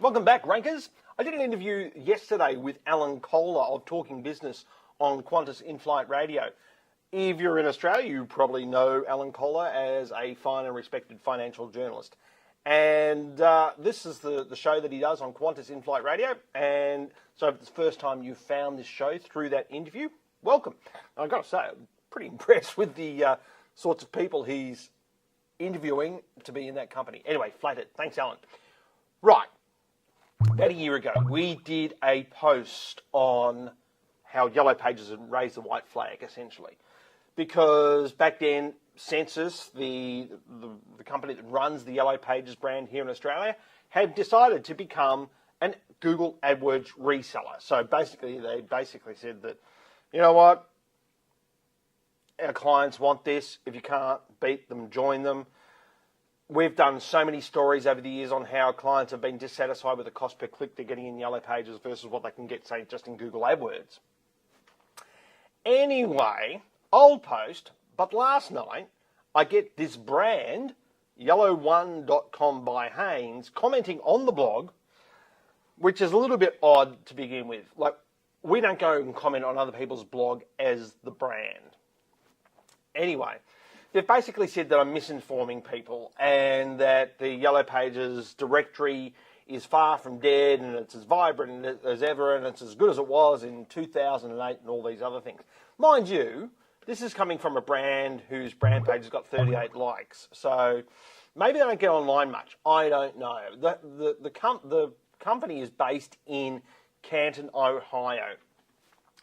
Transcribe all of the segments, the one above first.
Welcome back, Rankers. I did an interview yesterday with Alan Kohler of Talking Business on Qantas In-Flight Radio. If you're in Australia, you probably know Alan Kohler as a fine and respected financial journalist. And this is the show that he does on Qantas In-Flight Radio. And so if it's the first time you found this show through that interview, welcome. I've got to say, I'm pretty impressed with the sorts of people he's interviewing to be in that company. Anyway, flattered. Thanks, Alan. Right. About a year ago, we did a post on how Yellow Pages had raised the white flag, essentially. Because back then, Census, the company that runs the Yellow Pages brand here in Australia, had decided to become an Google AdWords reseller. So basically, they said that, you know what, our clients want this. If you can't beat them, join them. We've done so many stories over the years on how clients have been dissatisfied with the cost per click they're getting in Yellow Pages versus what they can get, say, just in Google AdWords. Anyway, old post, but last night I get this brand, Yellow1.com by Hanes, commenting on the blog, which is a little bit odd to begin with. Like, we don't go and comment on other people's blog as the brand. Anyway, they've basically said that I'm misinforming people and that the Yellow Pages directory is far from dead and it's as vibrant as ever and it's as good as it was in 2008 and all these other things. Mind you, this is coming from a brand whose brand page has got 38 likes. So maybe they don't get online much. I don't know. The company is based in Canton, Ohio.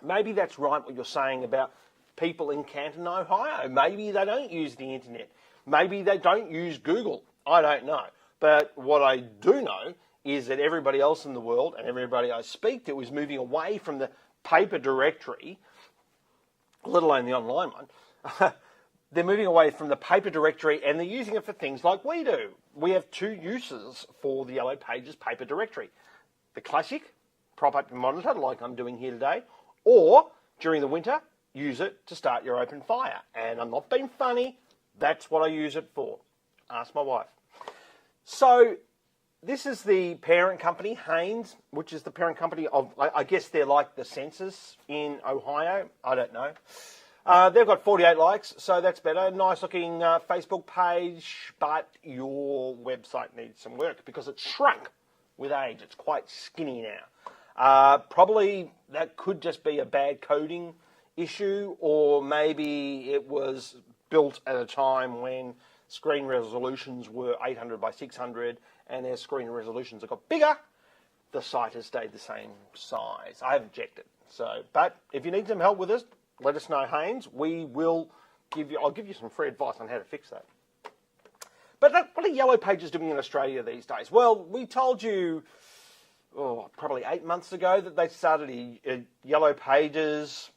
Maybe that's right what you're saying about people in Canton, Ohio. Maybe they don't use the internet. Maybe they don't use Google. I don't know. But what I do know is that everybody else in the world and everybody I speak to is moving away from the paper directory, let alone the online one. They're moving away from the paper directory and they're using it for things like we do. We have two uses for the Yellow Pages paper directory. The classic, prop up your monitor like I'm doing here today, or during the winter, use it to start your open fire. And I'm not being funny, that's what I use it for. Ask my wife. So this is the parent company, Hanes, which is the parent company of, I guess they're like the Census in Ohio. I don't know. They've got 48 likes, so that's better. Nice looking Facebook page, but your website needs some work because it's shrunk with age. It's quite skinny now. Probably that could just be a bad coding issue, or maybe it was built at a time when screen resolutions were 800 by 600 and as screen resolutions have got bigger, the site has stayed the same size. I haven't checked it. So, but if you need some help with this, let us know, Hanes. I'll give you some free advice on how to fix that. But what are Yellow Pages doing in Australia these days? Well, we told you probably 8 months ago that they started a Yellow Pages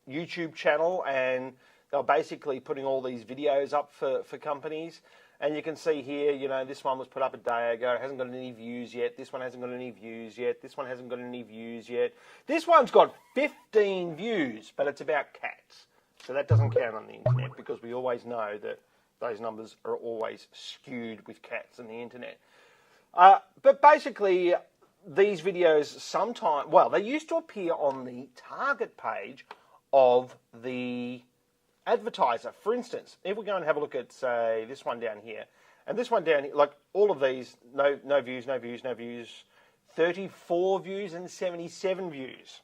YouTube channel, and they're basically putting all these videos up for companies. And you can see here, you know, this one was put up a day ago. It hasn't got any views yet. This one hasn't got any views yet. This one hasn't got any views yet. This one's got 15 views, but it's about cats. So that doesn't count on the internet because we always know that those numbers are always skewed with cats and the internet. But basically, these videos sometimes, they used to appear on the target page of the advertiser. For instance, if we go and have a look at, say, this one down here, and this one down here, like all of these, no views, 34 views and 77 views.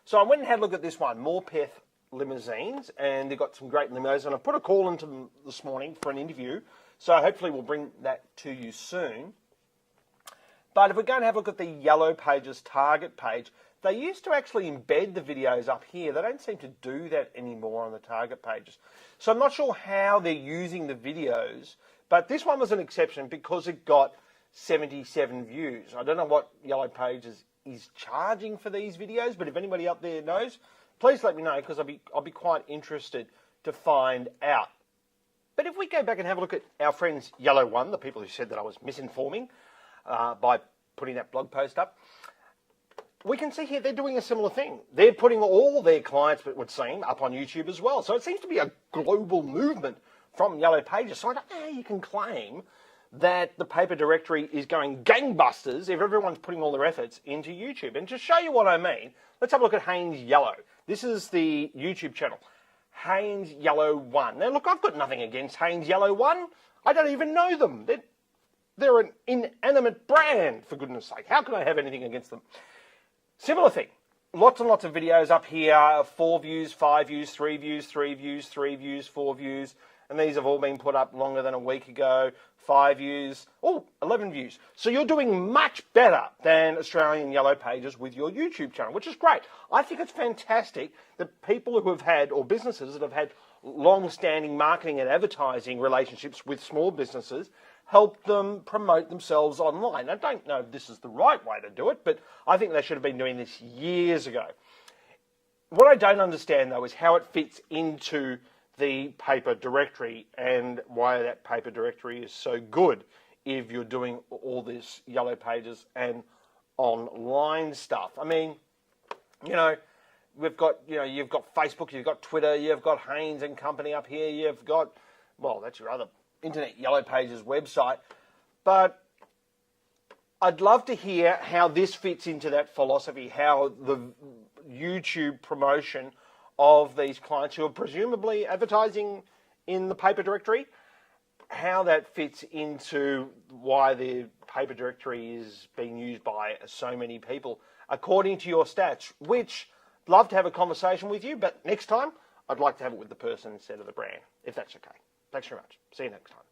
So I went and had a look at this one, Morpeth Limousines, and they've got some great limos, and I put a call into them this morning for an interview, so hopefully we'll bring that to you soon. But if we go and have a look at the Yellow Pages target page, they used to actually embed the videos up here. They don't seem to do that anymore on the target pages. So I'm not sure how they're using the videos, but this one was an exception because it got 77 views. I don't know what Yellow Pages is charging for these videos, but if anybody up there knows, please let me know because I'll be quite interested to find out. But if we go back and have a look at our friends Yellow One, the people who said that I was misinforming by putting that blog post up, we can see here they're doing a similar thing. They're putting all their clients, it would seem, up on YouTube as well. So it seems to be a global movement from Yellow Pages. So I don't know how you can claim that the paper directory is going gangbusters if everyone's putting all their efforts into YouTube. And to show you what I mean, let's have a look at Haynes Yellow. This is the YouTube channel, Haynes Yellow 1. Now look, I've got nothing against Haynes Yellow 1. I don't even know them. They're an inanimate brand, for goodness sake. How can I have anything against them? Similar thing. Lots and lots of videos up here, 4 views, 5 views, 3 views, 3 views, 3 views, 4 views. And these have all been put up longer than a week ago. 5 views, 11 views. So you're doing much better than Australian Yellow Pages with your YouTube channel, which is great. I think it's fantastic that people who have had, or businesses that have had long-standing marketing and advertising relationships with small businesses help them promote themselves online. I don't know if this is the right way to do it, but I think they should have been doing this years ago. What I don't understand, though, is how it fits into the paper directory and why that paper directory is so good if you're doing all this Yellow Pages and online stuff. I mean, you've got Facebook, you've got Twitter, you've got Haynes and Company up here, you've got, well, that's your other Internet Yellow Pages website. But I'd love to hear how this fits into that philosophy, how the YouTube promotion of these clients who are presumably advertising in the paper directory, how that fits into why the paper directory is being used by so many people, according to your stats, which I'd love to have a conversation with you, but next time I'd like to have it with the person instead of the brand, if that's okay. Thanks very much. See you next time.